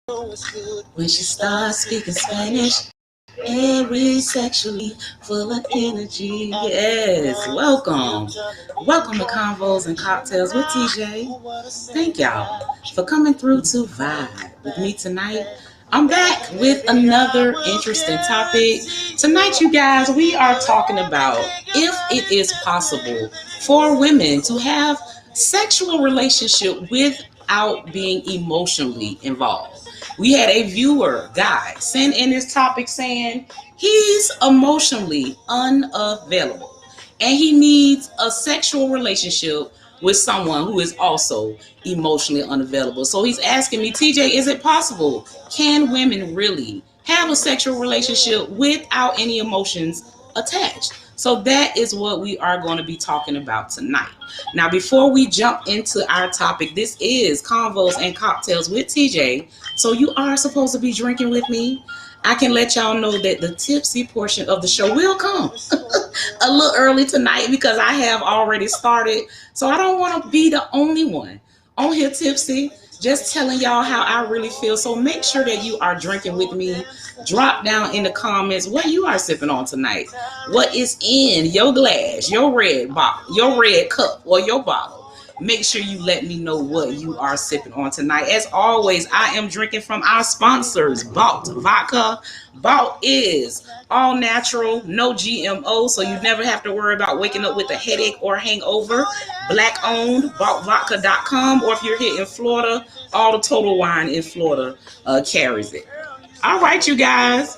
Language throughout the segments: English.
When she starts speaking Spanish, very sexually full of energy. Yes, welcome. Welcome to Convos and Cocktails with TJ. Thank y'all for coming through to vibe with me tonight. I'm back with another interesting topic. Tonight, you guys, we are talking about if it is possible for women to have sexual relationship without being emotionally involved. We had a viewer, guy, send in this topic saying he's emotionally unavailable and he needs a sexual relationship with someone who is also emotionally unavailable. So he's asking me, TJ, is it possible? Can women really have a sexual relationship without any emotions attached? So that is what we are going to be talking about tonight. Now, before we jump into our topic, this is Convos and Cocktails with TJ. So you are supposed to be drinking with me. I can let y'all know that the tipsy portion of the show will come a little early tonight because I have already started. So I don't want to be the only one on here tipsy, just telling y'all how I really feel. So make sure that you are drinking with me. Drop down in the comments what you are sipping on tonight. What is in your glass, your red bottle, your red cup, or your bottle. Make sure you let me know what you are sipping on tonight. As always, I am drinking from our sponsors, Balt Vodka. Balt is all natural, no GMO, so you never have to worry about waking up with a headache or hangover. Black owned, baltvodka.com, or if you're here in Florida, all the Total Wine in Florida carries it. All right, you guys.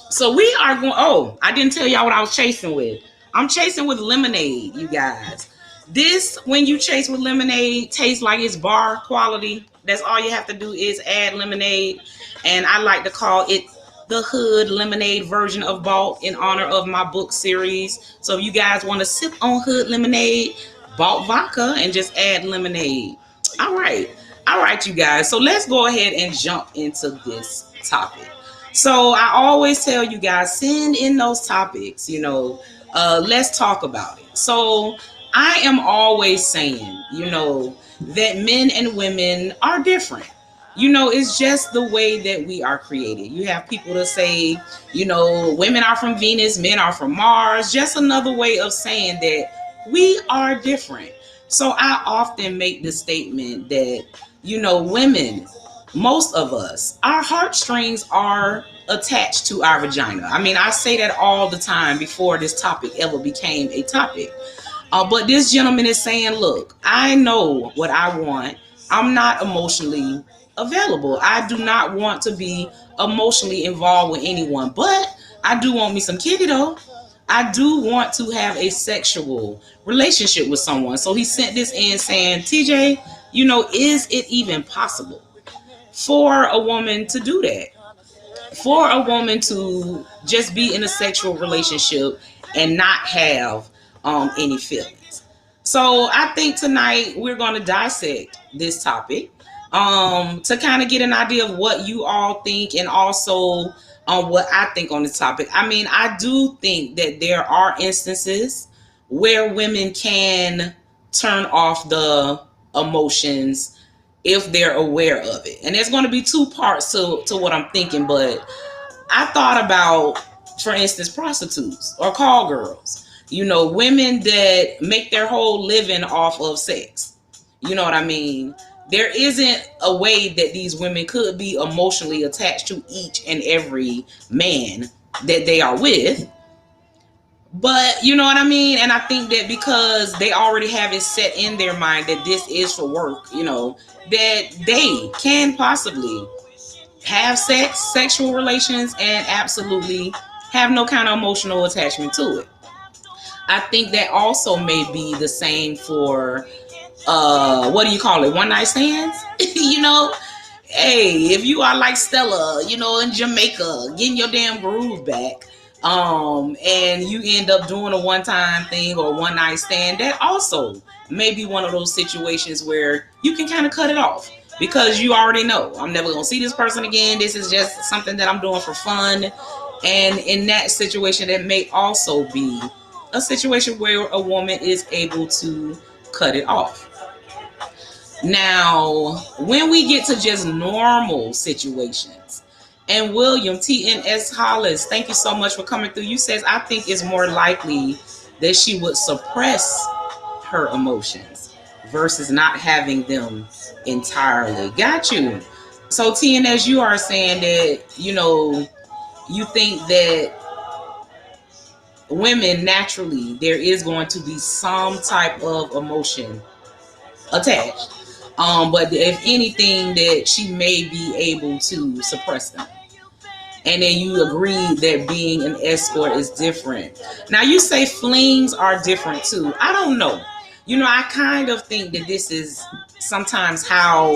So we are going, oh, I didn't tell y'all what I was chasing with. I'm chasing with lemonade, you guys. This, when you chase with lemonade, tastes like it's bar quality. That's all you have to do is add lemonade. And I like to call it the hood lemonade version of Balt in honor of my book series. So if you guys want to sip on hood lemonade, Balt vodka and just add lemonade. All right. All right, you guys. So let's go ahead and jump into this topic. So I always tell you guys, send in those topics, let's talk about it. So I am always saying, that men and women are different. It's just the way that we are created. You have people that say, women are from Venus, men are from Mars. Just another way of saying that we are different. So I often make the statement that, women, most of us, our heartstrings are attached to our vagina. I mean, I say that all the time before this topic ever became a topic. But this gentleman is saying, look, I know what I want. I'm not emotionally available. I do not want to be emotionally involved with anyone, but I do want me some kitty though. I do want to have a sexual relationship with someone. So he sent this in saying, TJ, is it even possible for a woman to do that? For a woman to just be in a sexual relationship and not have any feelings. So I think tonight we're going to dissect this topic to kind of get an idea of what you all think and also what I think on this topic. I mean, I do think that there are instances where women can turn off the emotions if they're aware of it. And there's going to be two parts to what I'm thinking, but I thought about, for instance, prostitutes or call girls. Women that make their whole living off of sex. You know what I mean? There isn't a way that these women could be emotionally attached to each and every man that they are with. But you know what I mean? And I think that because they already have it set in their mind that this is for work, that they can possibly have sexual relations, and absolutely have no kind of emotional attachment to it. I think that also may be the same for what do you call it? One night stands? Hey, if you are like Stella, in Jamaica, getting your damn groove back, and you end up doing a one-time thing or one night stand, that also may be one of those situations where you can kind of cut it off because you already know I'm never gonna see this person again. This is just something that I'm doing for fun. And in that situation, that may also be a situation where a woman is able to cut it off. Now, when we get to just normal situations, and William TNS Hollis, thank you so much for coming through. You says, I think it's more likely that she would suppress her emotions versus not having them entirely. Got you. So TNS, you are saying that, you think that women naturally, there is going to be some type of emotion attached. But if anything, that she may be able to suppress them. And then you agree that being an escort is different. Now you say flings are different too. I don't know. I kind of think that this is sometimes how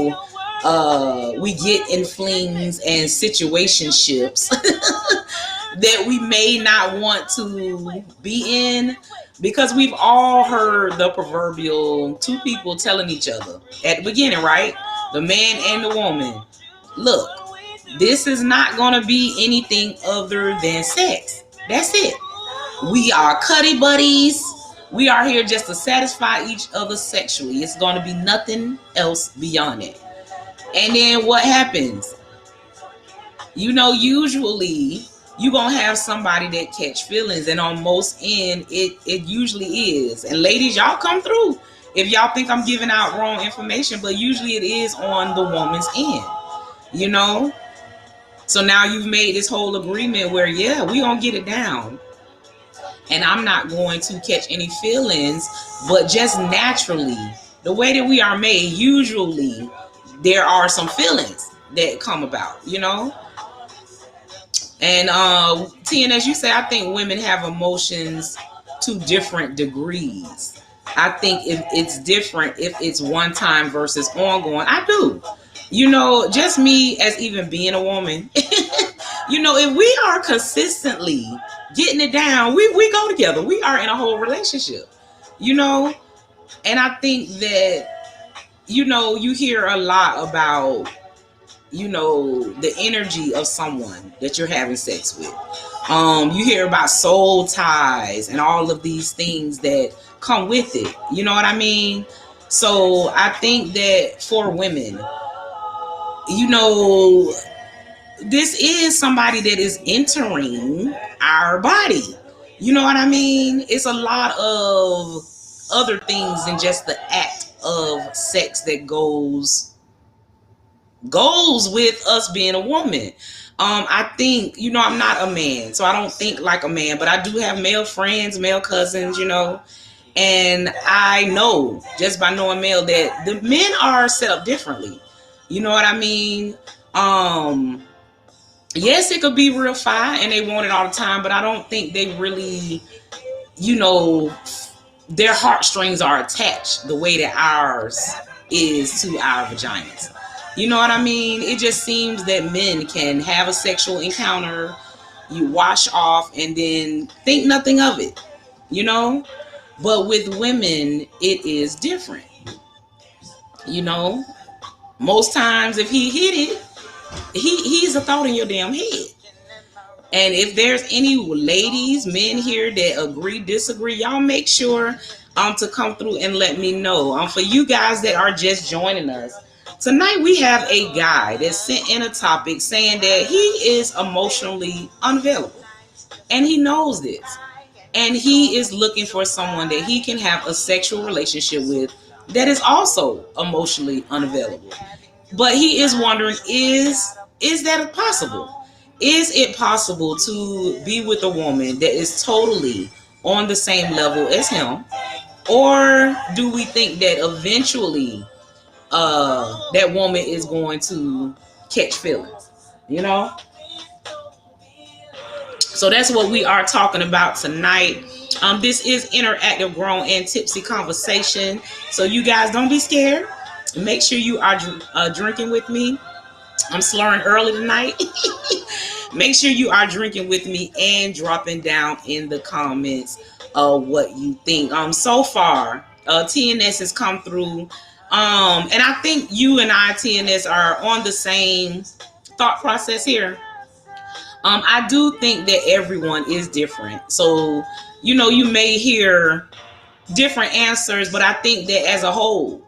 we get in flings and situationships that we may not want to be in, because we've all heard the proverbial two people telling each other at the beginning, right? The man and the woman. Look, this is not going to be anything other than sex. That's it. We are cuddy buddies. We are here just to satisfy each other sexually. It's going to be nothing else beyond it. And then what happens? Usually you're going to have somebody that catch feelings, and on most end, it usually is. And ladies, y'all come through if y'all think I'm giving out wrong information, but usually it is on the woman's end, So now you've made this whole agreement where, yeah, we gonna get it down. And I'm not going to catch any feelings, but just naturally, the way that we are made, usually there are some feelings that come about, And TNS, you say, I think women have emotions to different degrees. I think if it's different, if it's one time versus ongoing. I do. Just me as even being a woman, if we are consistently getting it down, we go together. We are in a whole relationship, and I think that, you hear a lot about, the energy of someone that you're having sex with. You hear about soul ties and all of these things that come with it. You know what I mean? So I think that for women, this is somebody that is entering our body. You know what I mean? It's a lot of other things than just the act of sex that goes with us being a woman. I think, I'm not a man, so I don't think like a man, but I do have male friends, male cousins, and I know just by knowing male that the men are set up differently. You know what I mean? Yes, it could be real fire and they want it all the time, but I don't think they really, their heartstrings are attached the way that ours is to our vaginas. You know what I mean? It just seems that men can have a sexual encounter, you wash off, and then think nothing of it, But with women, it is different. Most times if he hit it, he's a thought in your damn head. And if there's any ladies, men here that agree, disagree, y'all make sure to come through and let me know. For you guys that are just joining us, tonight we have a guy that sent in a topic saying that he is emotionally unavailable. And he knows this. And he is looking for someone that he can have a sexual relationship with that is also emotionally unavailable. But he is wondering, is that possible? Is it possible to be with a woman that is totally on the same level as him? Or do we think that eventually that woman is going to catch feelings? So that's what we are talking about tonight. This is interactive, grown, and tipsy conversation. So you guys don't be scared. Make sure you are drinking with me. I'm slurring early tonight. Make sure you are drinking with me and dropping down in the comments what you think. So far, TNS has come through. And I think you and I, TNS, are on the same thought process here. I do think that everyone is different. So, you may hear different answers, but I think that as a whole,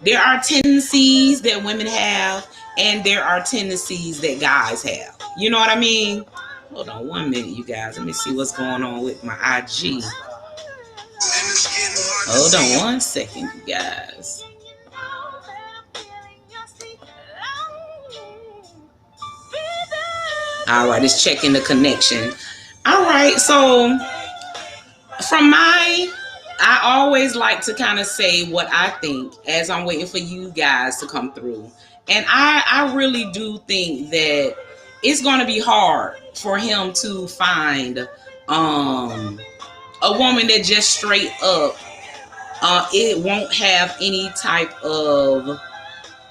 there are tendencies that women have, and there are tendencies that guys have. You know what I mean? Hold on 1 minute, you guys. Let me see what's going on with my IG. Hold on 1 second, you guys. All right, it's checking the connection. All right, so I always like to kind of say what I think as I'm waiting for you guys to come through. And I really do think that it's going to be hard for him to find a woman that just straight up it won't have any type of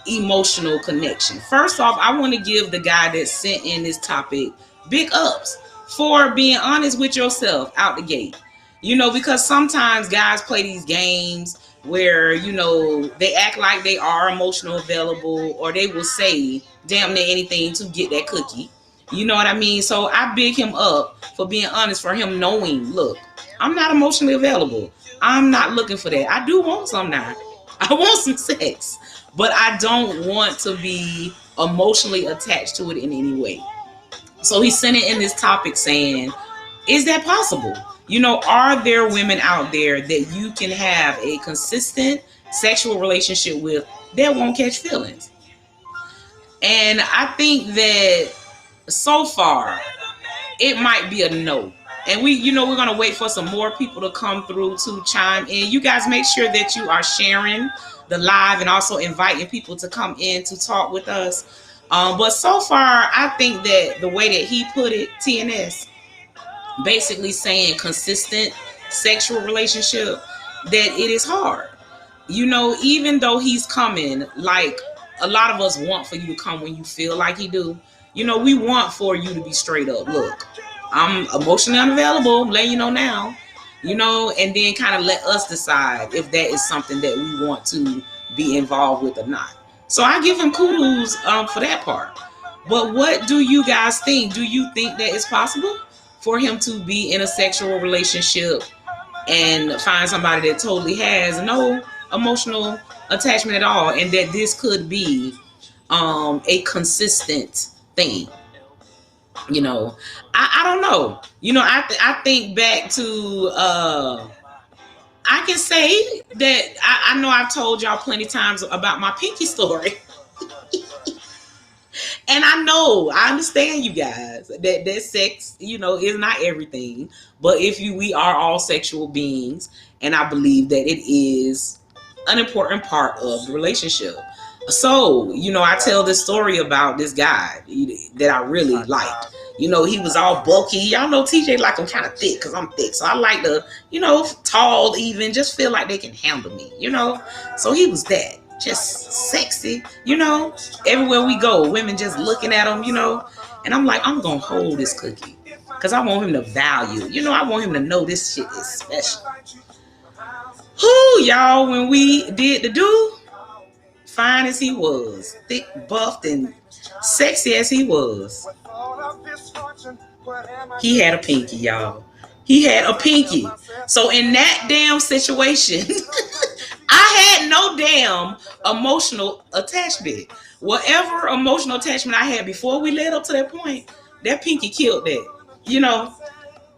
emotional connection. First off, I want to give the guy that sent in this topic big ups for being honest with yourself out the gate. Because sometimes guys play these games where, they act like they are emotional available, or they will say damn near anything to get that cookie. You know what I mean? So I big him up for being honest, for him knowing, look, I'm not emotionally available. I'm not looking for that. I do want some now. I want some sex, but I don't want to be emotionally attached to it in any way. So he sent it in this topic saying, is that possible? Are there women out there that you can have a consistent sexual relationship with that won't catch feelings? And I think that so far it might be a no. And we're going to wait for some more people to come through to chime in. You guys make sure that you are sharing the live and also inviting people to come in to talk with us. But so far, I think that the way that he put it, TNS, basically saying consistent sexual relationship, that it is hard. Even though he's coming, like a lot of us want for you to come when you feel like he do. We want for you to be straight up. Look, I'm emotionally unavailable. I'm letting you know now. And then kind of let us decide if that is something that we want to be involved with or not. So I give him kudos for that part. But what do you guys think? Do you think that it's possible for him to be in a sexual relationship and find somebody that totally has no emotional attachment at all, and that this could be a consistent thing? I don't know. I think back to I can say that I know I've told y'all plenty of times about my pinky story. And I understand you guys that sex, is not everything. But we are all sexual beings, and I believe that it is an important part of the relationship. So, I tell this story about this guy that I really liked. He was all bulky. Y'all know TJ like I'm kind of thick because I'm thick. So I like to, tall even, just feel like they can handle me, So he was that. Just sexy, everywhere we go, women just looking at him, and I'm like, I'm gonna hold this cookie because I want him to value, I want him to know this shit is special. Whoo, y'all, when we did the do, fine as he was, thick, buffed, and sexy as he was, he had a pinky, y'all. He had a pinky. So in that damn situation, I had no damn emotional attachment. Whatever emotional attachment I had before we led up to that point, that pinky killed that,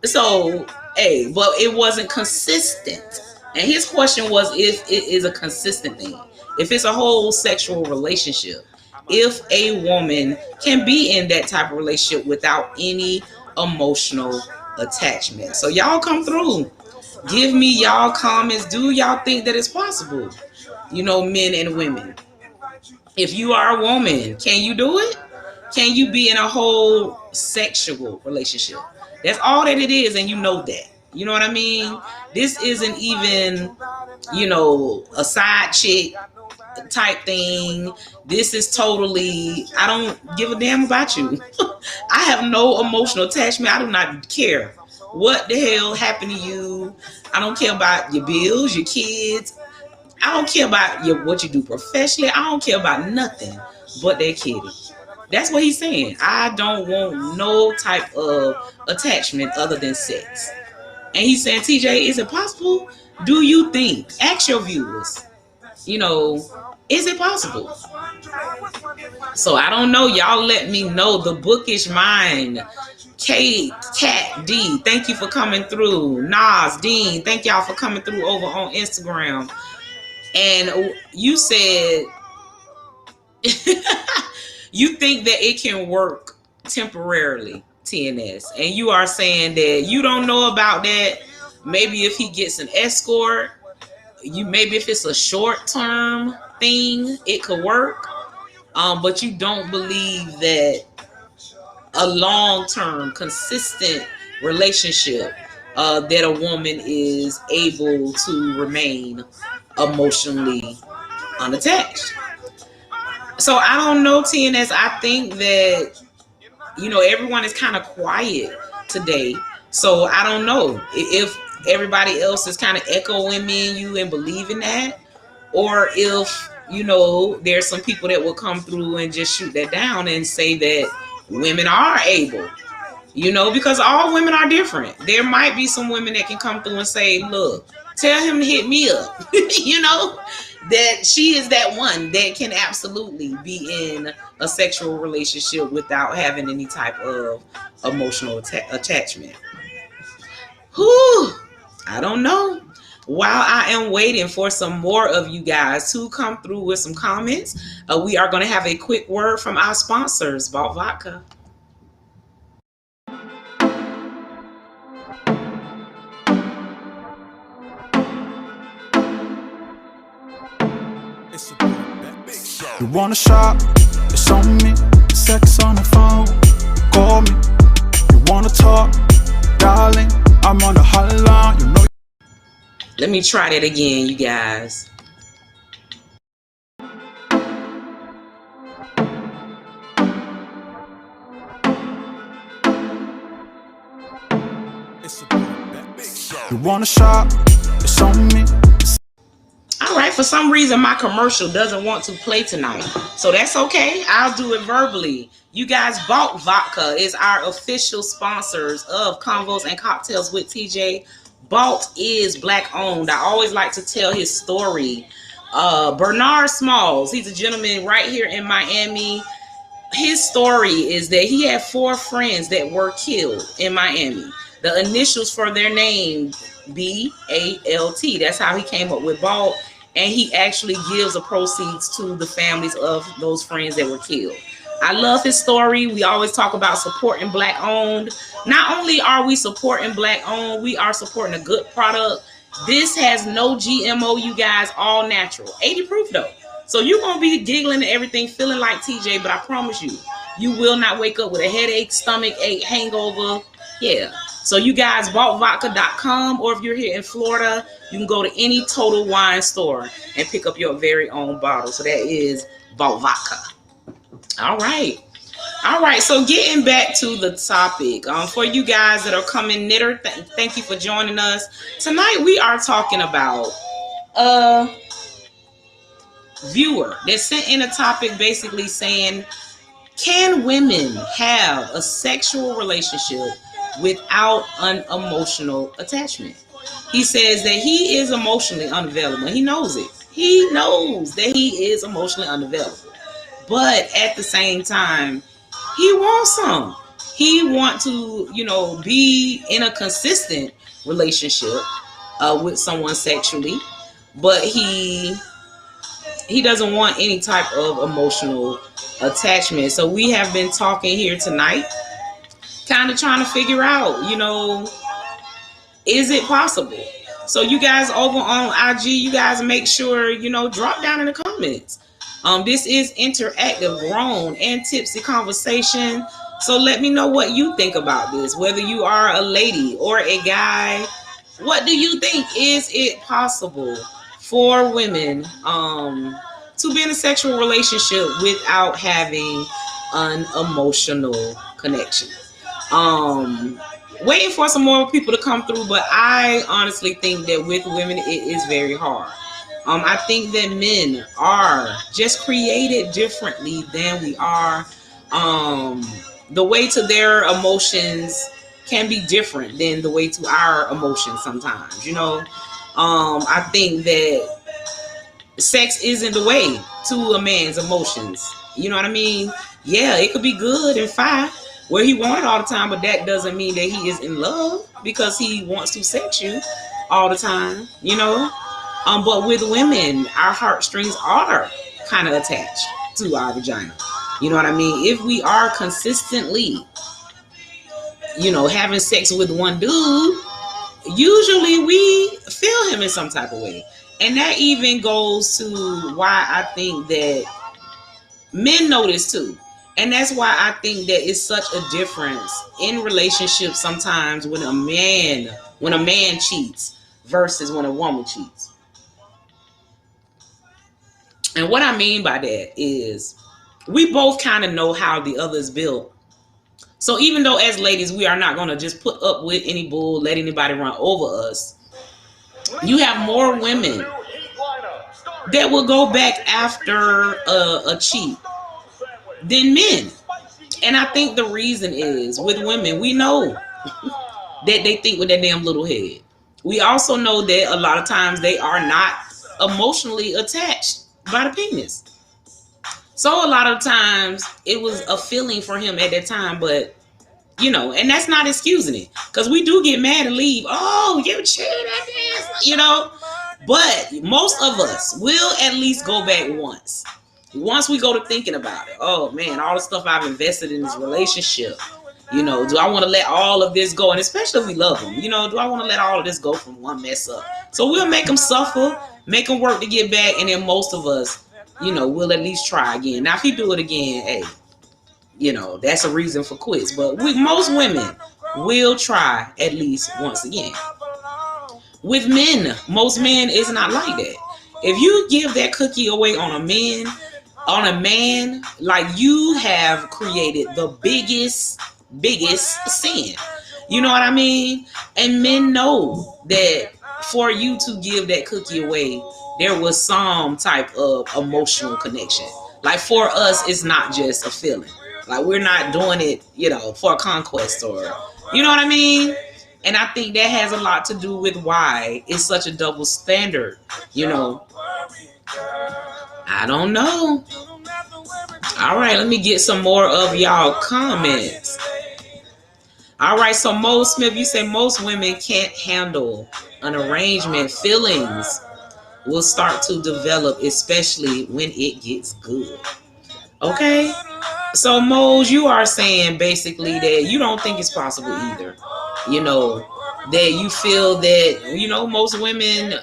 So, but it wasn't consistent. And his question was if it is a consistent thing. If it's a whole sexual relationship. If a woman can be in that type of relationship without any emotional attachment. So y'all come through. Give me y'all comments. Do y'all think that it's possible? Men and women. If you are a woman, can you do it? Can you be in a whole sexual relationship? That's all that it is, and you know that. You know what I mean? This isn't even, a side chick type thing. This is totally, I don't give a damn about you. I have no emotional attachment. I do not care what the hell happened to you. I don't care about your bills, your kids. I don't care about what you do professionally. I don't care about nothing but that kitty. That's what he's saying. I don't want no type of attachment other than sex. And he's saying, TJ, is it possible? Do you think? Ask your viewers. is it possible? So I don't know. Y'all let me know. The Bookish Mind, Kate, Cat, D, thank you for coming through. Nas, Dean, thank y'all for coming through over on Instagram. And you said you think that it can work temporarily, TNS. And you are saying that you don't know about that. Maybe if he gets an escort, maybe if it's a short-term thing, it could work. But you don't believe that a long-term, consistent relationship, that a woman is able to remain emotionally unattached. So I don't know, TNS. I think that, everyone is kind of quiet today. So I don't know if everybody else is kind of echoing me and you and believing that, or if, there's some people that will come through and just shoot that down and say that women are able, because all women are different. There might be some women that can come through and say, look, tell him to hit me up, that she is that one that can absolutely be in a sexual relationship without having any type of emotional attachment. Whew, I don't know. While I am waiting for some more of you guys to come through with some comments, we are going to have a quick word from our sponsors, Vault Vodka. You wanna shop? It's on me. Sex on the phone. Call me. You wanna talk? Darling, I'm on the hotline. Let me try that again, you guys. You wanna shop? It's on me. All right, for some reason my commercial doesn't want to play tonight, so that's okay. I'll do it verbally. You guys, Vault Vodka is our official sponsors of Convos and Cocktails with TJ. Vault is Black owned. I always like to tell his story. Bernard Smalls, he's a gentleman right here in Miami. His story is that he had 4 friends that were killed in Miami. The initials for their name, BALT. That's how he came up with Vault. And he actually gives the proceeds to the families of those friends that were killed. I love his story. We always talk about supporting Black owned. Not only are we supporting Black owned, we are supporting a good product. This has no GMO, you guys, all natural. 80 proof though. So you're going to be giggling and everything, feeling like TJ, but I promise you, you will not wake up with a headache, stomach ache, hangover. Yeah. So you guys, vaultvodka.com, or if you're here in Florida, you can go to any Total Wine store and pick up your very own bottle. So that is Vault Vodka. All right. So getting back to the topic, for you guys that are coming, Knitter, thank you for joining us. Tonight we are talking about viewer that sent in a topic basically saying, can women have a sexual relationship without an emotional attachment? He says that he is emotionally unavailable. He knows it. He knows that he is emotionally unavailable. But at the same time, he wants some. He wants to, be in a consistent relationship with someone sexually, but he doesn't want any type of emotional attachment. So we have been talking here tonight, kind of trying to figure out, is it possible? So you guys over on IG, you guys make sure, drop down in the comments. This is interactive, grown, and tipsy conversation. So let me know what you think about this, whether you are a lady or a guy. What do you think? Is it possible for women to be in a sexual relationship without having an emotional connection? Waiting for some more people to come through, but I honestly think that with women it is very hard. I think that men are just created differently than we are. The way to their emotions can be different than the way to our emotions sometimes, I think that sex isn't the way to a man's emotions. You know what I mean? Yeah, it could be good and fine where he want it all the time, but that doesn't mean that he is in love because he wants to sex you all the time, you know? But with women, our heartstrings are kind of attached to our vagina. You know what I mean? If we are consistently, having sex with one dude, usually we feel him in some type of way. And that even goes to why I think that men know this too. And that's why I think that it's such a difference in relationships sometimes when a man cheats versus when a woman cheats. And what I mean by that is we both kind of know how the other is built. So even though as ladies we are not going to just put up with any bull, let anybody run over us, you have more women that will go back after a cheat than men. And I think the reason is with women, we know that they think with their damn little head. We also know that a lot of times they are not emotionally attached by the penis. So a lot of times it was a feeling for him at that time, but and that's not excusing it because we do get mad and leave. Oh, you cheated at this, But most of us will at least go back once. Once we go to thinking about it, oh man, all the stuff I've invested in this relationship, do I want to let all of this go? And especially if we love them, do I want to let all of this go from one mess up? So we'll make them suffer, make them work to get back, and then most of us, we'll at least try again. Now, if he do it again, hey, that's a reason for quits. But most women will try at least once again. With men, most men is not like that. If you give that cookie away on a man, like you have created the biggest sin. You know what I mean? And men know that for you to give that cookie away, there was some type of emotional connection. Like for us, it's not just a feeling. Like we're not doing it, for a conquest or, you know what I mean? And I think that has a lot to do with why it's such a double standard, I don't know. All right, let me get some more of y'all comments. All right, so Mo Smith, you say most women can't handle an arrangement. Feelings will start to develop, especially when it gets good. Okay? So, Mose, you are saying basically that you don't think it's possible either. That you feel that, most women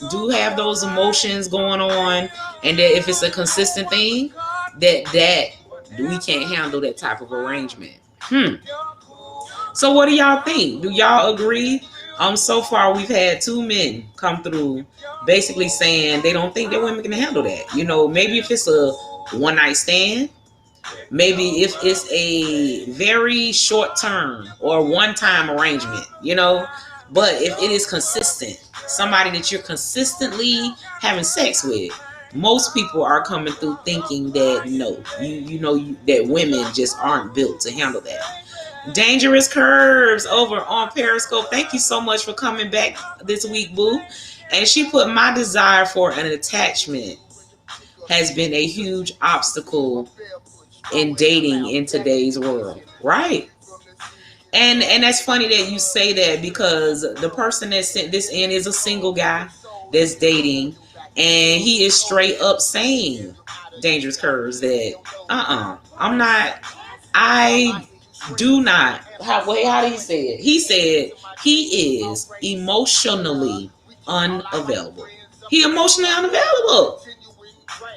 do have those emotions going on, and that if it's a consistent thing, that we can't handle that type of arrangement. So what do y'all think? Do y'all agree? So far we've had 2 men come through basically saying they don't think that women can handle that. Maybe if it's a one night stand, maybe if it's a very short term or one time arrangement, but if it is consistent, somebody that you're consistently having sex with, most people are coming through thinking that no, that women just aren't built to handle that. Dangerous Curves over on Periscope. Thank you so much for coming back this week, boo. And she put, my desire for an attachment has been a huge obstacle in dating in today's world. Right. And that's funny that you say that because the person that sent this in is a single guy that's dating, and he is straight up saying, Dangerous Curves, that I'm not, I do not, how do you say it? He said he is emotionally unavailable. He emotionally unavailable.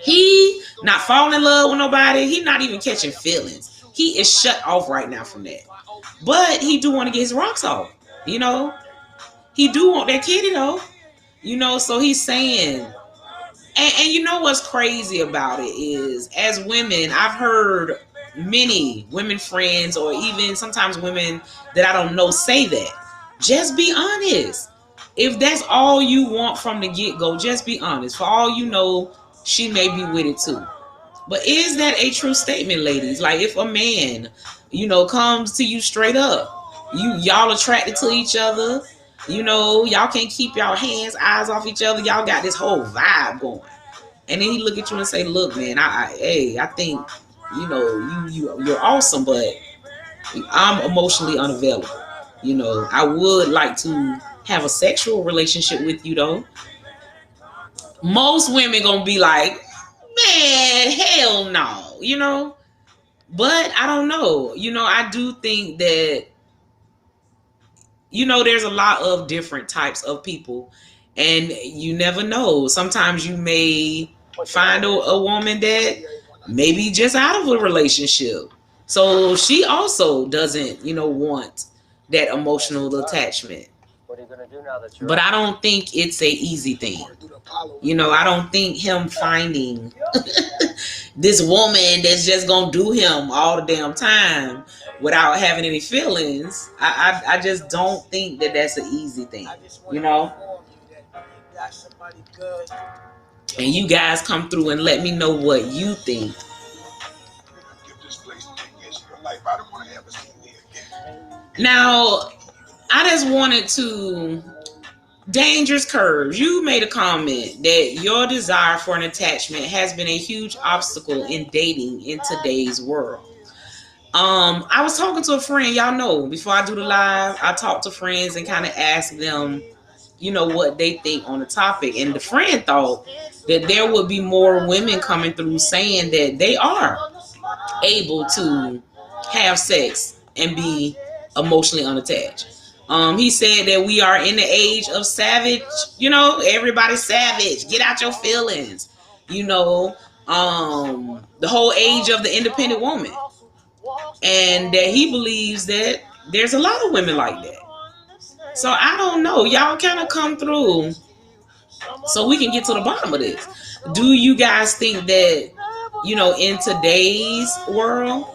He not falling in love with nobody. He not even catching feelings. He is shut off right now from that. But he do want to get his rocks off. He do want that kitty though. So he's saying, and you know what's crazy about it is, as women, I've heard many women friends or even sometimes women that I don't know say that. Just be honest. If that's all you want from the get-go, just be honest. For all you know, she may be with it too. But is that a true statement, ladies? Like if a man, comes to you straight up, y'all attracted to each other, y'all can't keep y'all hands, eyes off each other. Y'all got this whole vibe going. And then he look at you and say, look, man, I think, you're awesome, but I'm emotionally unavailable. I would like to have a sexual relationship with you though. Most women gonna be like, man, hell no. But I don't know. I do think that, there's a lot of different types of people, and you never know. Sometimes you may find a woman that maybe just out of a relationship. So she also doesn't, want that emotional attachment. But I don't think it's a easy thing. I don't think him finding this woman that's just gonna do him all the damn time without having any feelings. I just don't think that that's an easy thing. And you guys come through and let me know what you think. Now, I just wanted to, Dangerous Curves, you made a comment that your desire for an attachment has been a huge obstacle in dating in today's world. I was talking to a friend, y'all know, before I do the live, I talk to friends and kind of ask them, what they think on the topic. And the friend thought that there would be more women coming through saying that they are able to have sex and be emotionally unattached. He said that we are in the age of savage, everybody's savage. Get out your feelings. The whole age of the independent woman. And that he believes that there's a lot of women like that. So I don't know. Y'all kind of come through so we can get to the bottom of this. Do you guys think that, in today's world,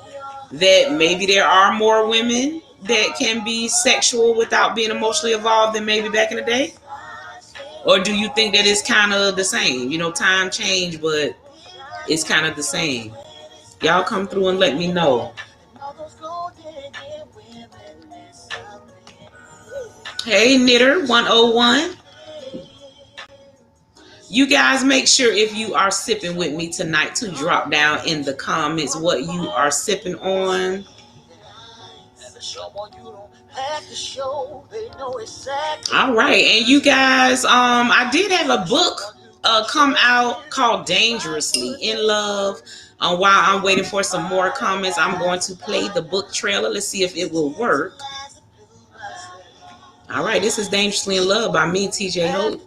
that maybe there are more women that can be sexual without being emotionally involved than maybe back in the day? Or do you think that it's kind of the same? Time changed, but it's kind of the same. Y'all come through and let me know. Hey, Knitter 101. You guys make sure if you are sipping with me tonight to drop down in the comments what you are sipping on. All right, and you guys, I did have a book come out called Dangerously in Love. While I'm waiting for some more comments, I'm going to play the book trailer. Let's see if it will work. All right, this is Dangerously in Love by me, TJ Hope.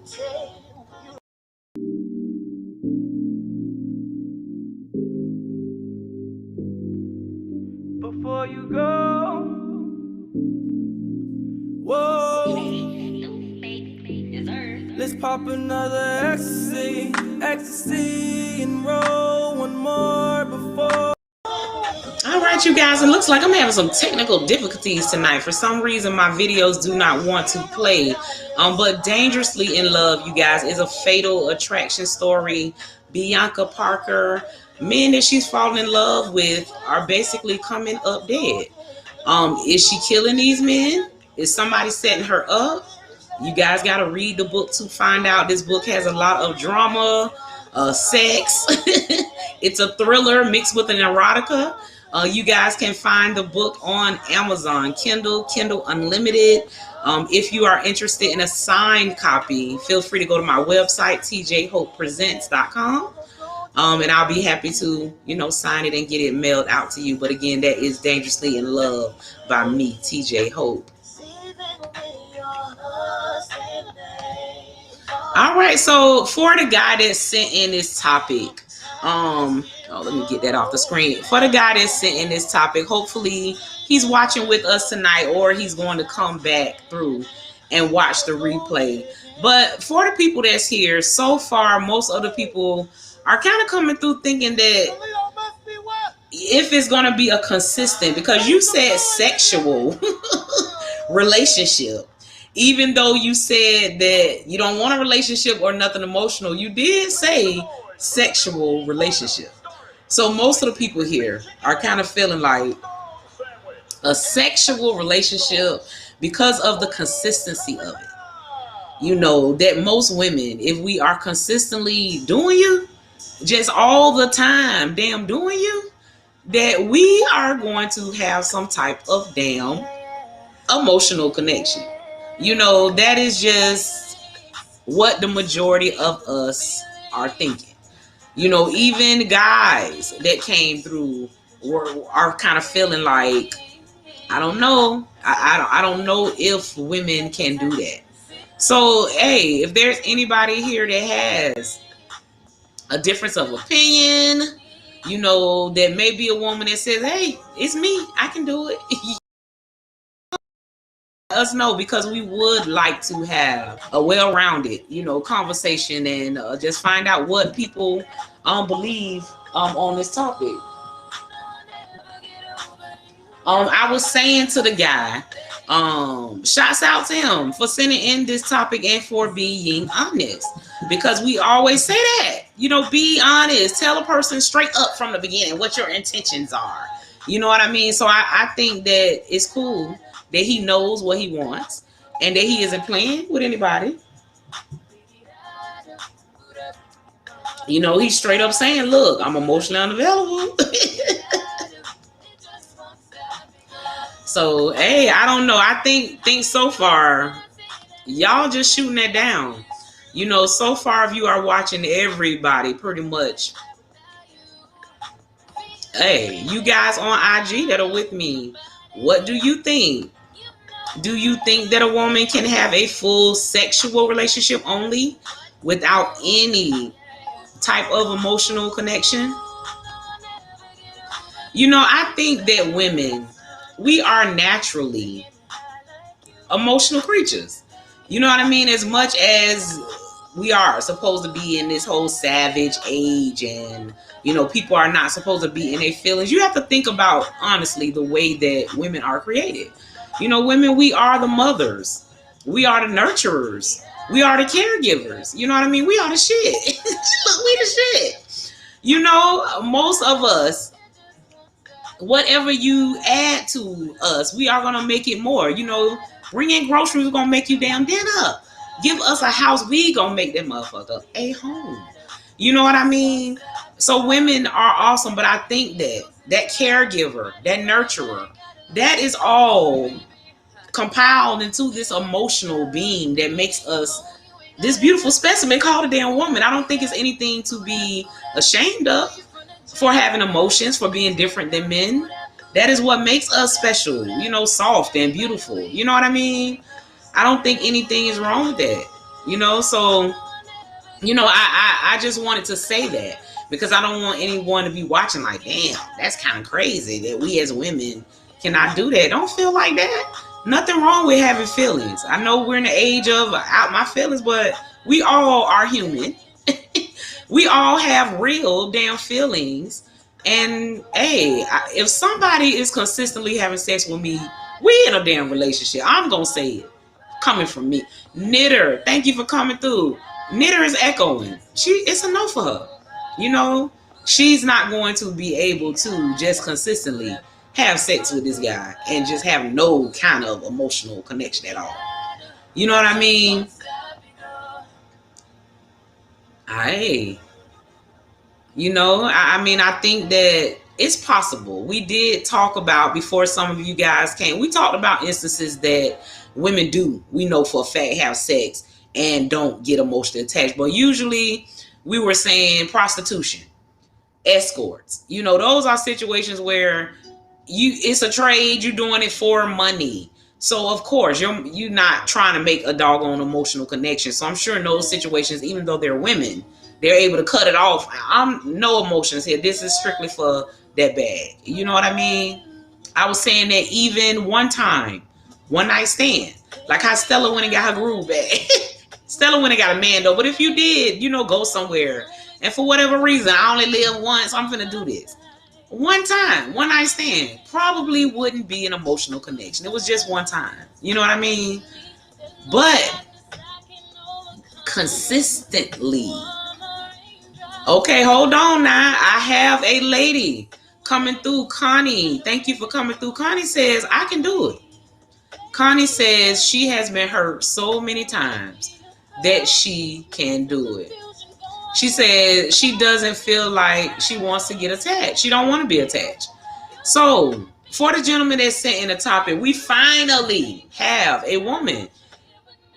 Before you go, whoa, let's pop another ecstasy, and roll one more before. All right, you guys, it looks like I'm having some technical difficulties tonight. For some reason, my videos do not want to play. But Dangerously in Love, you guys, is a fatal attraction story. Bianca Parker, men that she's fallen in love with are basically coming up dead. Is she killing these men? Is somebody setting her up? You guys got to read the book to find out. This book has a lot of drama, sex. It's a thriller mixed with an erotica. You guys can find the book on Amazon, Kindle Unlimited. If you are interested in a signed copy, feel free to go to my website, tjhopepresents.com. And I'll be happy to, sign it and get it mailed out to you. But again, that is Dangerously in Love by me, TJ Hope. All right, so for the guy that sent in this topic, let me get that off the screen. For the guy that sent in this topic, hopefully he's watching with us tonight, or he's going to come back through and watch the replay. But for the people that's here, so far, most other people are kind of coming through thinking that if it's going to be a consistent, because you said sexual relationship, even though you said that you don't want a relationship or nothing emotional, you did say sexual relationship. So most of the people here are kind of feeling like a sexual relationship because of the consistency of it. That most women, if we are consistently doing you, just all the time, damn doing you, that we are going to have some type of damn emotional connection. That is just what the majority of us are thinking. Even guys that came through are kind of feeling like, I don't know. I don't know if women can do that. So, hey, if there's anybody here that has a difference of opinion, that may be a woman that says, hey, it's me, I can do it. Let us know, because we would like to have a well-rounded, conversation, and just find out what people believe on this topic. I was saying to the guy, shouts out to him for sending in this topic and for being honest, because we always say that, be honest, tell a person straight up from the beginning what your intentions are. You know what I mean? So I think that it's cool that he knows what he wants and that he isn't playing with anybody. He's straight up saying, look, I'm emotionally unavailable. So, hey, I don't know. I think so far, y'all just shooting that down. So far, if you are watching everybody pretty much, hey, you guys on IG that are with me, what do you think? Do you think that a woman can have a full sexual relationship only without any type of emotional connection? I think that women, we are naturally emotional creatures. You know what I mean? As much as we are supposed to be in this whole savage age, and people are not supposed to be in their feelings, you have to think about, honestly, the way that women are created. Women, we are the mothers, we are the nurturers, we are the caregivers. You know what I mean? We are the shit. We the shit. Most of us, whatever you add to us, we are gonna make it more. Bring in groceries, we're gonna make you damn dinner. Give us a house, we gonna make that motherfucker a home. You know what I mean? So women are awesome, but I think that caregiver, that nurturer, that is all compiled into this emotional being that makes us this beautiful specimen called a damn woman. I don't think it's anything to be ashamed of, for having emotions, for being different than men. That is what makes us special, soft and beautiful. You know what I mean? I don't think anything is wrong with that. So, I just wanted to say that, because I don't want anyone to be watching like, damn, that's kind of crazy that we as women cannot do that. Don't feel like that. Nothing wrong with having feelings. I know we're in the age of out my feelings, but we all are human. We all have real damn feelings. And hey, if somebody is consistently having sex with me, we in a damn relationship. I'm gonna say it, coming from me. Knitter, thank you for coming through. Knitter is echoing. It's a no for her. She's not going to be able to just consistently have sex with this guy and just have no kind of emotional connection at all. You know what I mean? I think that it's possible. We did talk about, before some of you guys came, we talked about instances that women do, we know for a fact, have sex and don't get emotionally attached. But usually we were saying prostitution, escorts. Those are situations where it's a trade, you're doing it for money. So of course you're not trying to make a doggone emotional connection. So I'm sure in those situations, even though they're women, they're able to cut it off. I'm no emotions here. This is strictly for that bag. You know what I mean? I was saying that even one time, one night stand, like how Stella went and got her groove back. Stella went and got a man though. But if you did, go somewhere, and for whatever reason, I only live once, I'm finna do this. One time, one night stand, probably wouldn't be an emotional connection. It was just one time. You know what I mean? But consistently. Okay, hold on now. I have a lady coming through. Connie, thank you for coming through. Connie says, I can do it. Connie says she has been hurt so many times that she can do it. She said she doesn't feel like she wants to get attached. She don't want to be attached. So, for the gentleman that sent in the topic, we finally have a woman.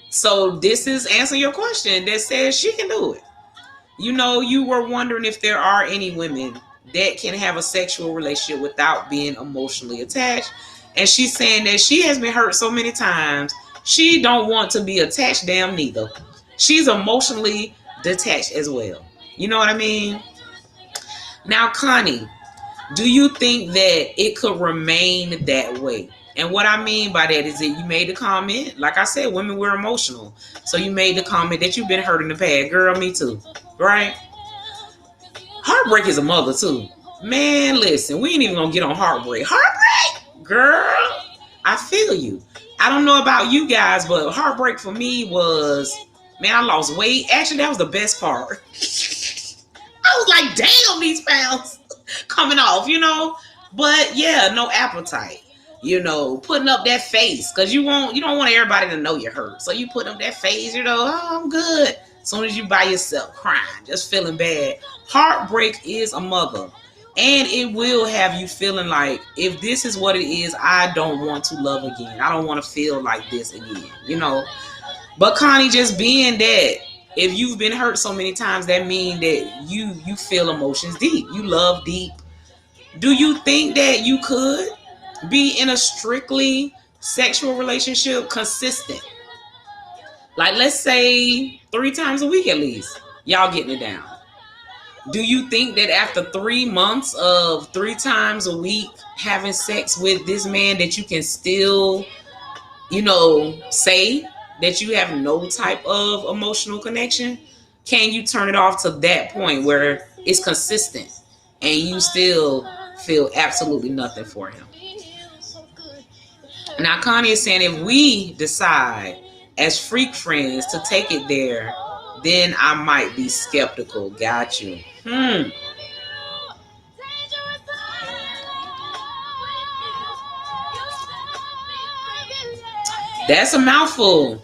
So, this is answering your question that says she can do it. You know, you were wondering if there are any women that can have a sexual relationship without being emotionally attached. And she's saying that she has been hurt so many times, she don't want to be attached damn neither. She's emotionally detached as well. You know what I mean? Now, Connie, do you think that it could remain that way? And what I mean by that is that you made the comment, like I said, women were emotional. So you made the comment that you've been hurt in the past. Girl, me too. Right? Heartbreak is a mother too. Man, listen, we ain't even gonna get on heartbreak. Heartbreak? Girl, I feel you. I don't know about you guys, but heartbreak for me was, man, I lost weight. Actually, that was the best part. I was like, damn, these pounds coming off, you know? But yeah, no appetite. You know, putting up that face. Because you don't want everybody to know you're hurt. So you put up that face, you know, oh, I'm good. As soon as you by yourself, crying, just feeling bad. Heartbreak is a mother. And it will have you feeling like, if this is what it is, I don't want to love again. I don't want to feel like this again, you know. But Connie, just being that, if you've been hurt so many times, that means that you feel emotions deep. You love deep. Do you think that you could be in a strictly sexual relationship consistent? Like, let's say 3 times a week at least, y'all getting it down. Do you think that after 3 months of 3 times a week having sex with this man that you can still, you know, say that you have no type of emotional connection? Can you turn it off to that point where it's consistent and you still feel absolutely nothing for him? Now, Connie is saying if we decide as freak friends to take it there, then I might be skeptical. Got you. That's a mouthful.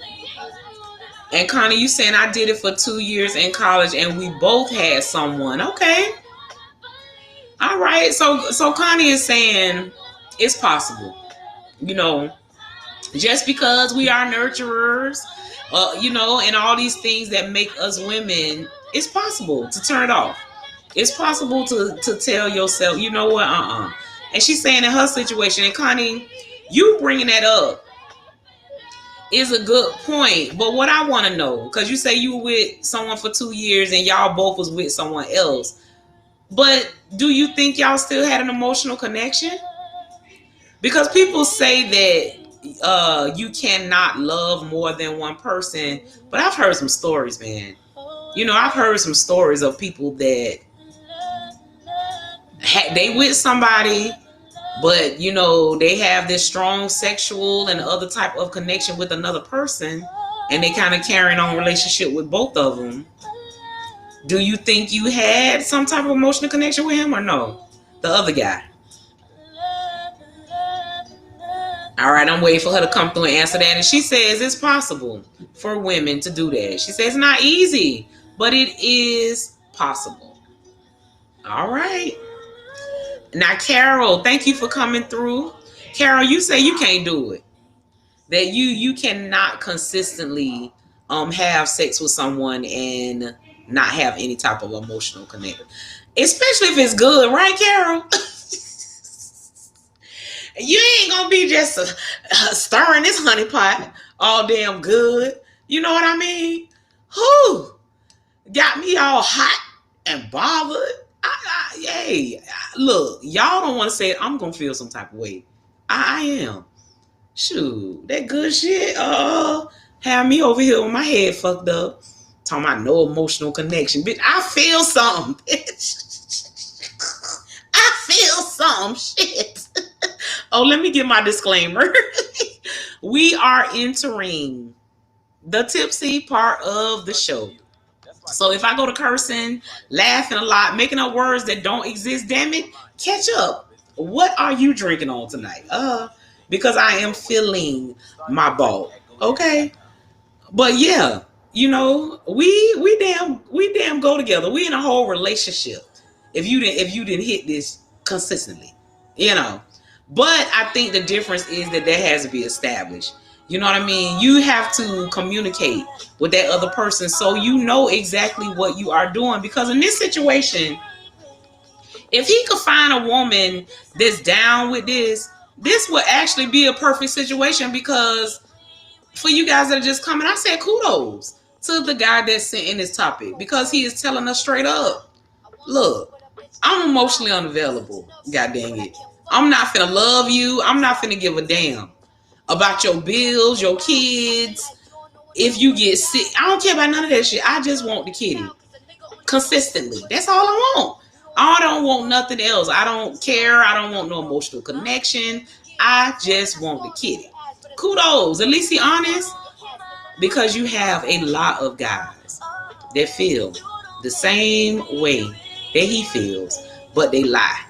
And Connie, you saying I did it for 2 years in college and we both had someone. Okay. All right. So Connie is saying it's possible. You know, just because we are nurturers, you know, and all these things that make us women, it's possible to turn it off. It's possible to tell yourself, you know what, And she's saying in her situation, and Connie, you bringing that up is a good point. But what I want to know, because you say you were with someone for 2 years and y'all both was with someone else, but do you think y'all still had an emotional connection? Because people say that you cannot love more than one person, but I've heard some stories, man. You know, I've heard some stories of people that they with somebody, but you know, they have this strong sexual and other type of connection with another person, and they kind of carrying on relationship with both of them. Do you think you had some type of emotional connection with him or no? The other guy. All right, I'm waiting for her to come through and answer that. And she says it's possible for women to do that. She says it's not easy, but it is possible. All right. Now, Carol, thank you for coming through. Carol, you say you can't do it. That you cannot consistently have sex with someone and not have any type of emotional connection. Especially if it's good, right, Carol? You ain't gonna be just stirring this honey pot all damn good. You know what I mean? Whew. Got me all hot and bothered. Hey, look, y'all don't want to say it. I'm gonna feel some type of way. I am. Shoot, that good shit. Have me over here with my head fucked up. Talking about no emotional connection. Bitch, I feel something, bitch. I feel some shit. Oh, let me give my disclaimer. We are entering the tipsy part of the show. So if I go to cursing, laughing a lot, making up words that don't exist, damn it, catch up. What are you drinking on tonight? Because I am feeling my ball. Okay? But yeah, You know, we damn go together. We in a whole relationship. If you didn't hit this consistently, you know. But I think the difference is that has to be established. You know what I mean? You have to communicate with that other person so you know exactly what you are doing. Because in this situation, if he could find a woman that's down with this would actually be a perfect situation. Because for you guys that are just coming, I said kudos to the guy that sent in this topic, because he is telling us straight up, look, I'm emotionally unavailable. God dang it. I'm not finna love you. I'm not finna give a damn about your bills, your kids. If you get sick, I don't care about none of that shit. I just want the kitty consistently. That's all I want. I don't want nothing else. I don't care. I don't want no emotional connection. I just want the kitty. Kudos. At least he honest, because you have a lot of guys that feel the same way that he feels, but they lie.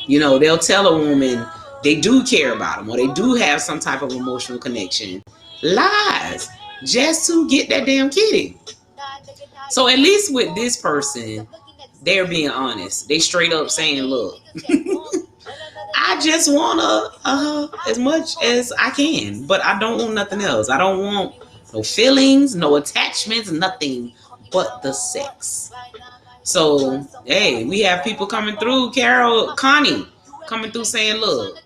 You know, they'll tell a woman they do care about them or they do have some type of emotional connection. Lies just to get that damn kitty. So at least with this person, they're being honest. They straight up saying, look, I just want as much as I can, but I don't want nothing else. I don't want no feelings, no attachments, nothing but the sex. So, hey, we have people coming through, Connie coming through saying, look,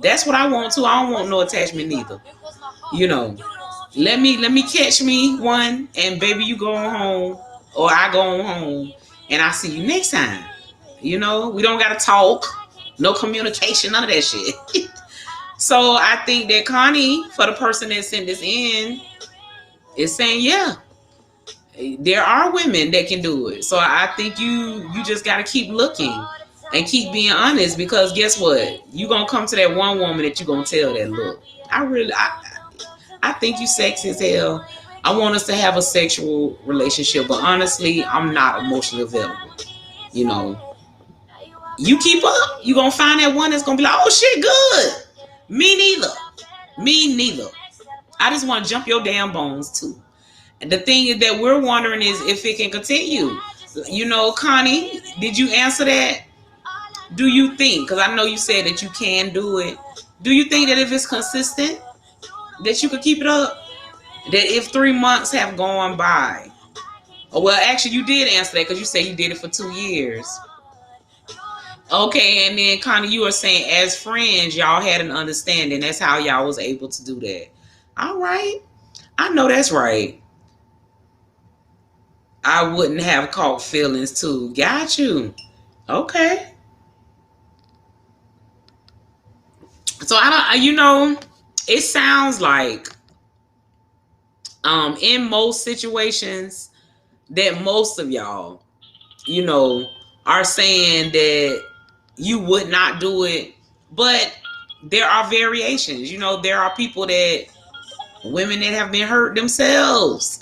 that's what I want too. I don't want no attachment neither. You know, let me catch me one, and baby, you go on home, or I go on home, and I see you next time. You know, we don't gotta talk, no communication, none of that shit. So I think that Connie, for the person that sent this in, is saying, yeah, there are women that can do it. So I think you just gotta keep looking and keep being honest, because guess what? You gonna come to that one woman that you gonna tell that, look, I think you sexy as hell. I want us to have a sexual relationship, but honestly, I'm not emotionally available. You know, you keep up, you gonna find that one that's gonna be like, oh shit, good. Me neither. Me neither. I just want to jump your damn bones too. And the thing is that we're wondering is if it can continue. You know, Connie, did you answer that? Do you think, because I know you said that you can do it, do you think that if it's consistent, that you could keep it up? That if 3 months have gone by, well, actually, you did answer that because you said you did it for 2 years. Okay, and then Connie, you were saying as friends, y'all had an understanding. That's how y'all was able to do that. All right. I know that's right. I wouldn't have caught feelings too. Got you. Okay. So it sounds like in most situations that most of y'all, are saying that you would not do it, but there are variations. There are people women that have been hurt themselves.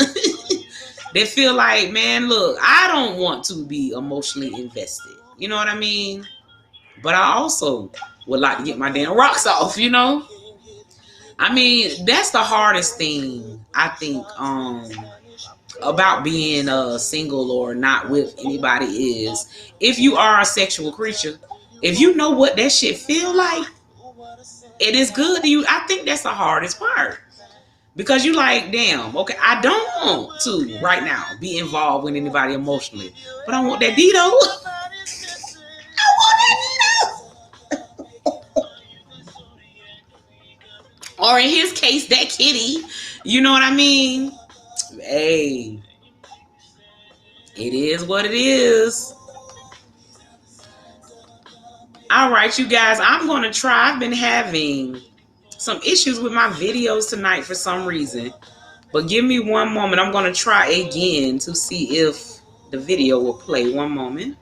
They feel like, man, look, I don't want to be emotionally invested. You know what I mean? But I also would like to get my damn rocks off, I mean, that's the hardest thing, I think, about being single or not with anybody is if you are a sexual creature, if you know what that shit feel like, it is good to you. I think that's the hardest part. Because you like, damn, okay, I don't want to right now be involved with anybody emotionally, but I want that Dito. I want that Dito. Or in his case, that kitty. You know what I mean? Hey, it is what it is. All right, you guys, I'm going to try. I've been having some issues with my videos tonight for some reason. But give me one moment. I'm going to try again to see if the video will play. One moment.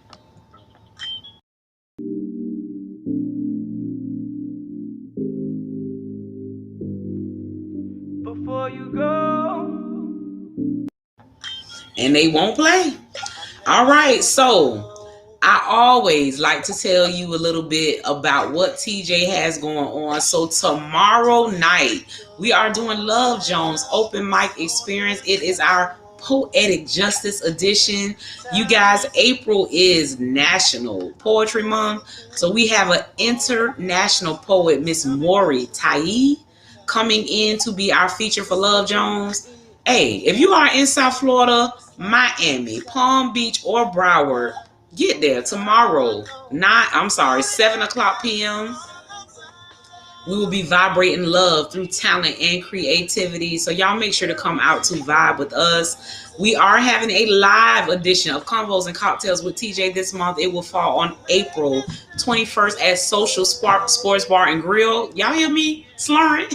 Before you go. And they won't play. All right. So I always like to tell you a little bit about what TJ has going on. So tomorrow night, we are doing Love Jones open mic experience. It is our Poetic Justice edition. You guys, April is National Poetry Month. So we have an international poet, Miss Maury Tai, coming in to be our feature for Love Jones. Hey, if you are in South Florida, Miami, Palm Beach, or Broward, get there tomorrow. 7 o'clock p.m. We will be vibrating love through talent and creativity. So y'all make sure to come out to vibe with us. We are having a live edition of Convos and Cocktails with TJ this month. It will fall on April 21st at Social Sports Bar and Grill. Y'all hear me slurring?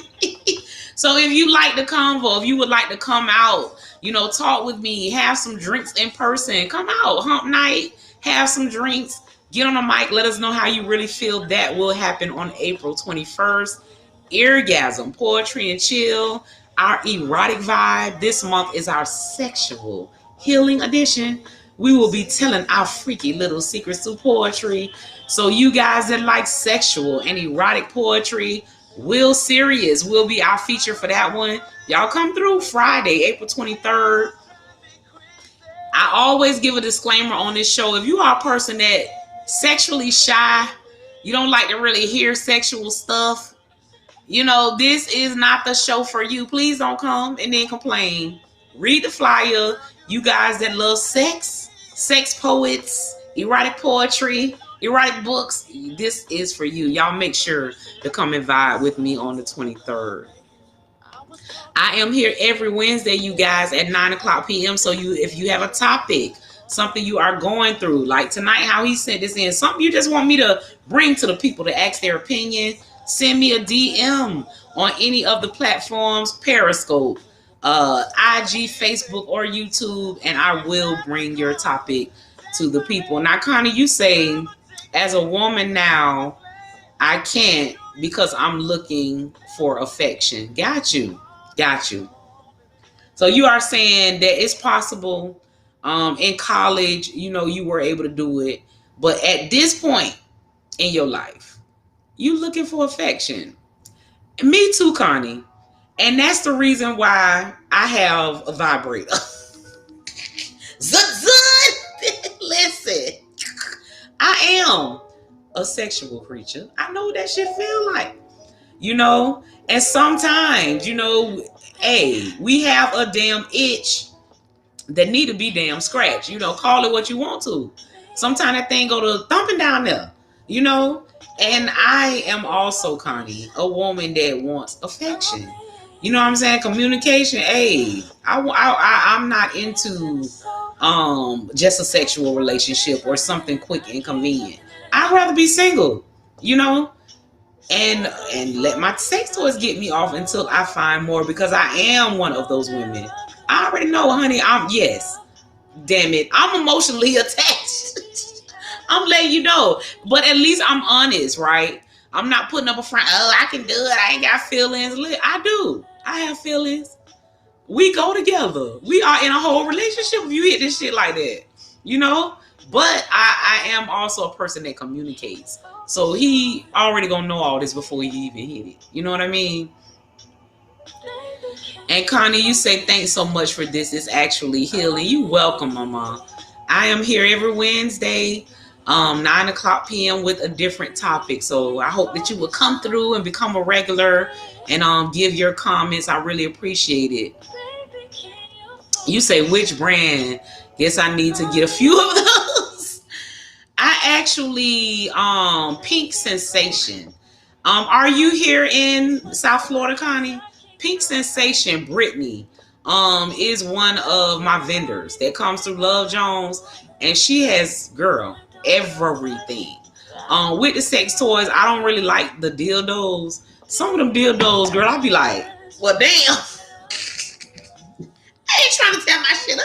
So if you like the convo, if you would like to come out, talk with me, have some drinks in person, come out, hump night, have some drinks, get on the mic, let us know how you really feel. That will happen on April 21st. Eargasm, Poetry and Chill, our erotic vibe. This month is our sexual healing edition. We will be telling our freaky little secrets through poetry. So you guys that like sexual and erotic poetry, Will Serious will be our feature for that one. Y'all come through Friday, April 23rd. I always give a disclaimer on this show. If you are a person that sexually shy, you don't like to really hear sexual stuff, this is not the show for you. Please don't come and then complain. Read the flyer. You guys that love sex poets, erotic poetry, erotic books, this is for you. Y'all make sure to come and vibe with me on the 23rd. I am here every Wednesday, you guys, at 9 o'clock p.m. So if you have a topic, something you are going through, like tonight, how he sent this in, something you just want me to bring to the people to ask their opinion, send me a DM on any of the platforms, Periscope, IG, Facebook, or YouTube, and I will bring your topic to the people. Now, Connie, you say, as a woman now, I can't because I'm looking for affection. Got you. So you are saying that it's possible in college, you were able to do it. But at this point in your life, you looking for affection. Me too, Connie. And that's the reason why I have a vibrator. Listen, I am a sexual creature. I know what that shit feel like. And sometimes, we have a damn itch that need to be damn scratched. Call it what you want to. Sometimes that thing go to thumping down there, And I am also, Connie, a woman that wants affection. You know what I'm saying? Communication. Hey, I'm not into just a sexual relationship or something quick and convenient. I'd rather be single, and let my sex toys get me off until I find more, because I am one of those women. I already know, honey. Damn it, I'm emotionally attached. I'm letting you know, but at least I'm honest, right? I'm not putting up a front. Oh, I can do it. I ain't got feelings. I do. I have feelings. We go together. We are in a whole relationship if you hit this shit like that, But I am also a person that communicates. So he already gonna know all this before he even hit it. You know what I mean? And Connie, you say thanks so much for this. It's actually healing. You welcome, Mama. I am here every Wednesday, 9 o'clock p.m. with a different topic. So I hope that you will come through and become a regular and give your comments. I really appreciate it. You say which brand? Guess I need to get a few of those. I actually Pink Sensation. Are you here in South Florida, Connie? Pink Sensation, Brittany, is one of my vendors that comes through Love Jones, and she has, girl, everything. With the sex toys, I don't really like the dildos. Some of them dildos, girl, I'll be like, well, damn. I ain't trying to tear my shit up.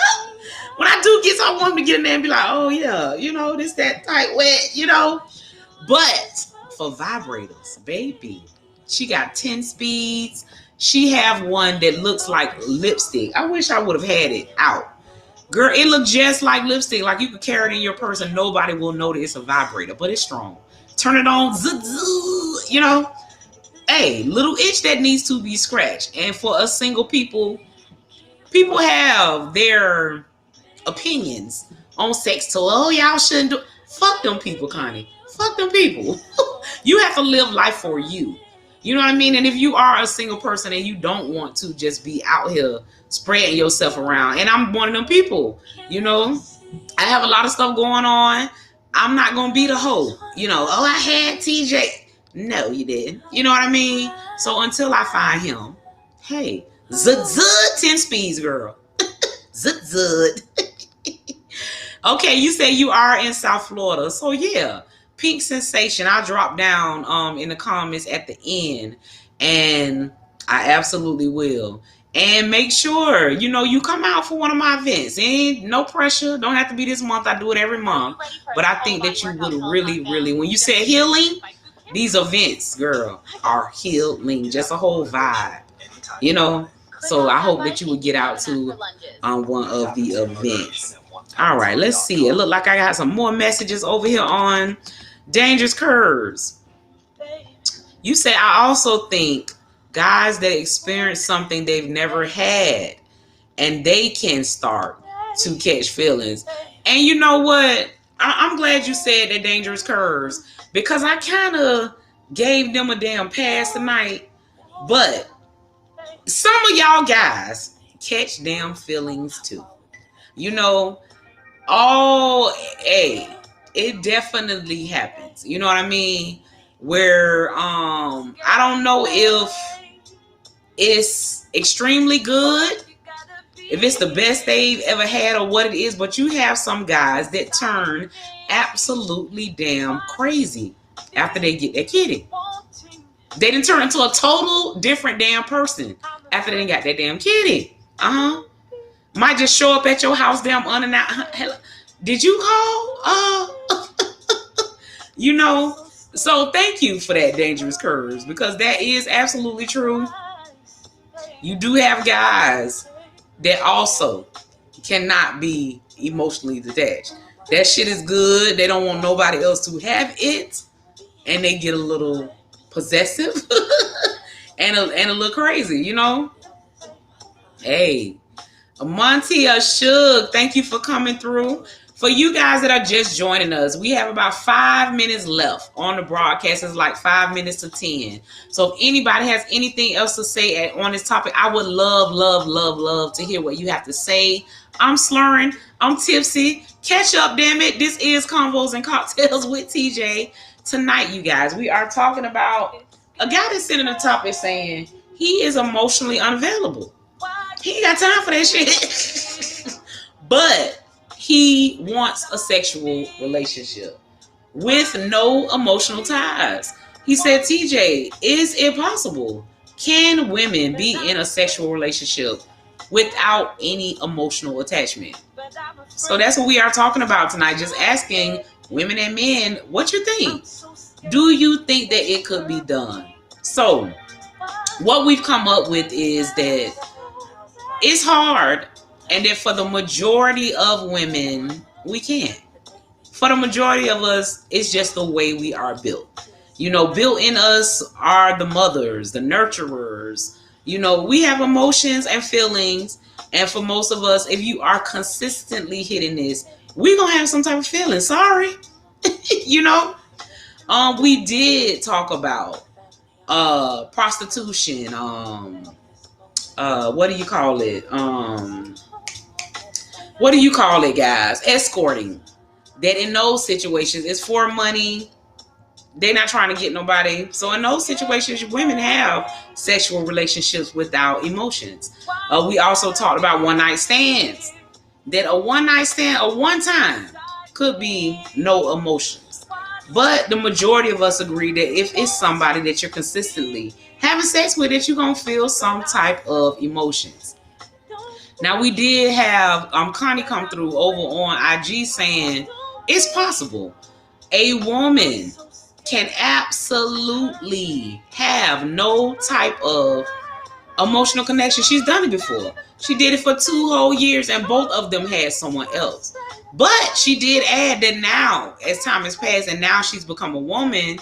When I do get some, I want them to get in there and be like, oh, yeah, this, that, tight, wet, But for vibrators, baby, she got 10 speeds. She have one that looks like lipstick. I wish I would have had it out. Girl, it looks just like lipstick. Like you could carry it in your purse and nobody will know that it's a vibrator, but it's strong. Turn it on, you know. Hey, little itch that needs to be scratched. And for us single people have their opinions on sex till, oh, y'all shouldn't do. Fuck them people, Connie. Fuck them people. You have to live life for you. You know what I mean? And if you are a single person and you don't want to just be out here spreading yourself around, and I'm one of them people, you know, I have a lot of stuff going on. I'm not going to be the hoe. You know, oh, I had TJ. No, you didn't. You know what I mean? So until I find him, hey, zud, 10 speeds, girl. Zud. Okay, you say you are in South Florida. So yeah, Pink Sensation. I'll drop down in the comments at the end, and I absolutely will. And make sure, you know, you come out for one of my events. Ain't no pressure. Don't have to be this month. I do it every month. But I think that you would really, when you said healing, these events, girl, are healing. Just a whole vibe, you know. So I hope that you would get out to one of the events. All right, let's see. It look like I got some more messages over here on Dangerous Curves. You say, I also think guys that experience something they've never had and they can start to catch feelings. And you know what? I'm glad you said that, Dangerous Curves, because I kind of gave them a damn pass tonight. But some of y'all guys catch damn feelings too. You know, it definitely happens. You know what I mean? Where I don't know if it's extremely good, if it's the best they've ever had or what it is, but you have some guys that turn absolutely damn crazy after they get their kitty. They didn't turn into a total different damn person after they got that damn kitty. Might just show up at your house damn unannounced. Did you call? You know, so thank you for that, Dangerous Curves, because that is absolutely true. You do have guys that also cannot be emotionally detached. That shit is good. They don't want nobody else to have it, and they get a little possessive and a little crazy, you know. Hey, Montia Shug, thank you for coming through. For you guys that are just joining us, we have about 5 minutes left on the broadcast. It's like 5 minutes to 10. So if anybody has anything else to say on this topic, I would love to hear what you have to say. I'm slurring. I'm tipsy. Catch up, damn it. This is Convos and Cocktails with TJ. Tonight, you guys, we are talking about a guy that's sending a topic saying he is emotionally unavailable. He ain't got time for that shit. But he wants a sexual relationship with no emotional ties. He said, TJ, is it possible? Can women be in a sexual relationship without any emotional attachment? So that's what we are talking about tonight. Just asking women and men, what you think? Do you think that it could be done? So what we've come up with is that it's hard, and that for the majority of women, we can't. For the majority of us, it's just the way we are built. You know, built in us are the mothers, the nurturers. You know, we have emotions and feelings. And for most of us, if you are consistently hitting this, we're going to have some type of feeling. Sorry. You know, we did talk about prostitution. What do you call it? What do you call it, guys? Escorting. That in those situations, it's for money. They're not trying to get nobody. So in those situations, women have sexual relationships without emotions. We also talked about one-night stands. That a one-night stand, a one time, could be no emotions. But the majority of us agree that if it's somebody that you're consistently having sex with, that you're going to feel some type of emotions. Now, we did have Connie come through over on IG saying it's possible. A woman can absolutely have no type of emotional connection. She's done it before. She did it for 2 whole years, and both of them had someone else. But she did add that now, as time has passed, and now she's become a woman,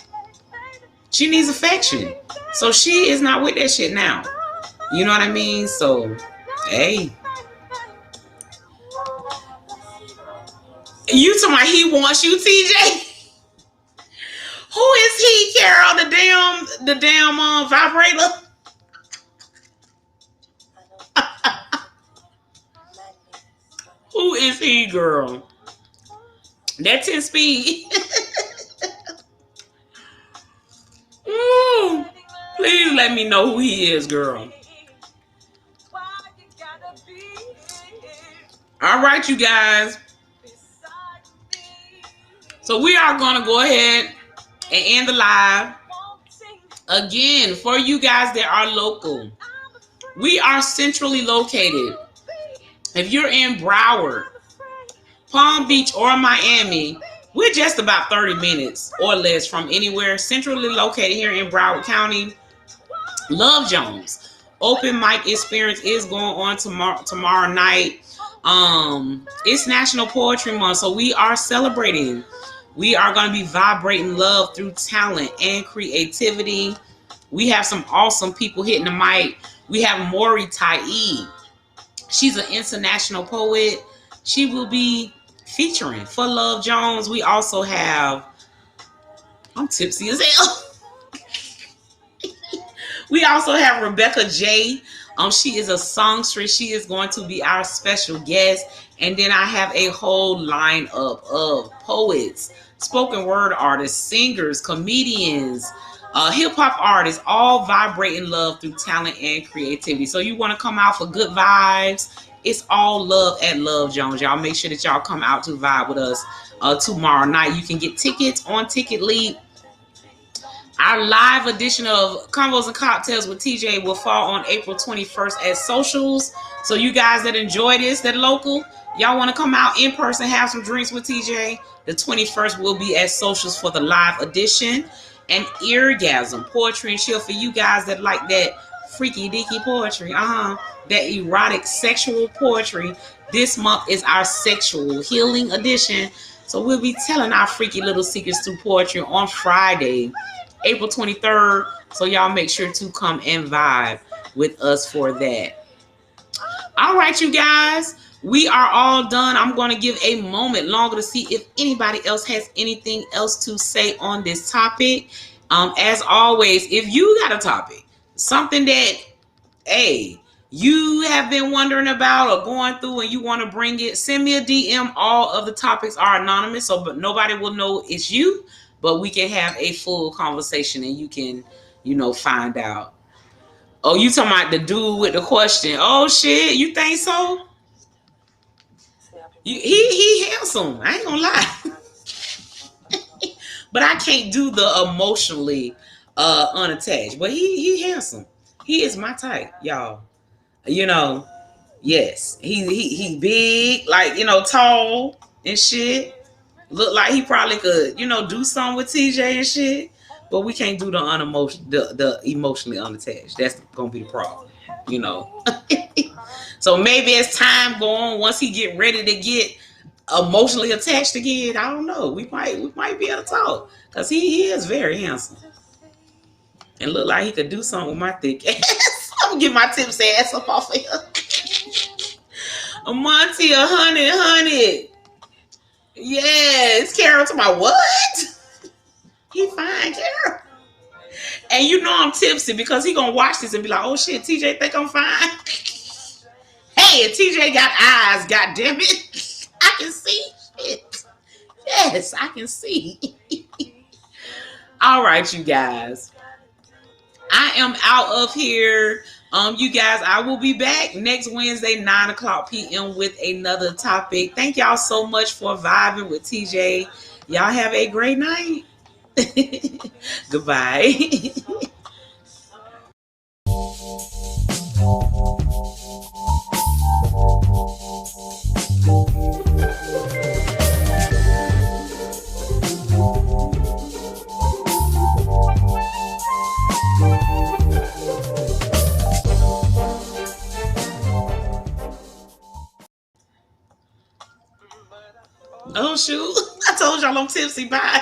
she needs affection. So she is not with that shit now. You know what I mean? So, hey. You talking about he wants you, TJ? Who is he, Carol? The damn vibrator? Who is he, girl? That 10 speed. Ooh, please let me know who he is, girl. All right, you guys. So we are going to go ahead and end the live. Again, for you guys that are local, we are centrally located. If you're in Broward, Palm Beach, or Miami, we're just about 30 minutes or less from anywhere. Centrally located here in Broward County. Love Jones. Open mic experience is going on tomorrow night. It's National Poetry Month, so we are celebrating. We are going to be vibrating love through talent and creativity. We have some awesome people hitting the mic. We have Maury Taib. She's an international poet. She will be featuring for Love Jones. We also have, I'm tipsy as hell. We also have Rebecca J. She is a songstress. She is going to be our special guest. And then I have a whole lineup of poets, spoken word artists, singers, comedians, hip-hop artists, all vibrating love through talent and creativity. So you want to come out for good vibes. It's all love at Love Jones. Y'all make sure that y'all come out to vibe with us tomorrow night. You can get tickets on Ticket Leap. Our live edition of Convos and Cocktails with TJ will fall on April 21st at socials. So you guys that enjoy this, that local, y'all want to come out in person, have some drinks with TJ. The 21st will be at socials for the live edition. And Eargasm, poetry and chill for you guys that like that freaky deaky poetry. That erotic sexual poetry. This month is our sexual healing edition. So we'll be telling our freaky little secrets through poetry on Friday, April 23rd. So y'all make sure to come and vibe with us for that. All right, you guys. We are all done. I'm going to give a moment longer to see if anybody else has anything else to say on this topic. As always, if you got a topic, something that, hey, you have been wondering about or going through and you want to bring it, send me a DM. All of the topics are anonymous, so but nobody will know it's you, but we can have a full conversation and you can, find out. Oh, you talking about the dude with the question. Oh, shit, you think so? He handsome. I ain't gonna lie. But I can't do the emotionally unattached. But he handsome. He is my type, y'all. Yes. He big, like, tall and shit. Look like he probably could, do something with TJ and shit. But we can't do the emotionally unattached. That's gonna be the problem, So maybe as time go on, once he get ready to get emotionally attached again, I don't know. We might be able to talk. Because he is very handsome. And look like he could do something with my thick ass. I'm gonna get my tips ass up off of here. A Monty, 100. Yes, Carol to my what? He fine, Carol. And I'm tipsy because he gonna watch this and be like, oh shit, TJ think I'm fine. Hey, TJ got eyes, god damn it. I can see shit. Yes, I can see. All right, you guys. I am out of here. You guys, I will be back next Wednesday, 9:00 p.m. with another topic. Thank y'all so much for vibing with TJ. Y'all have a great night. Goodbye. Oh shoot! I told y'all I'm tipsy. Bye.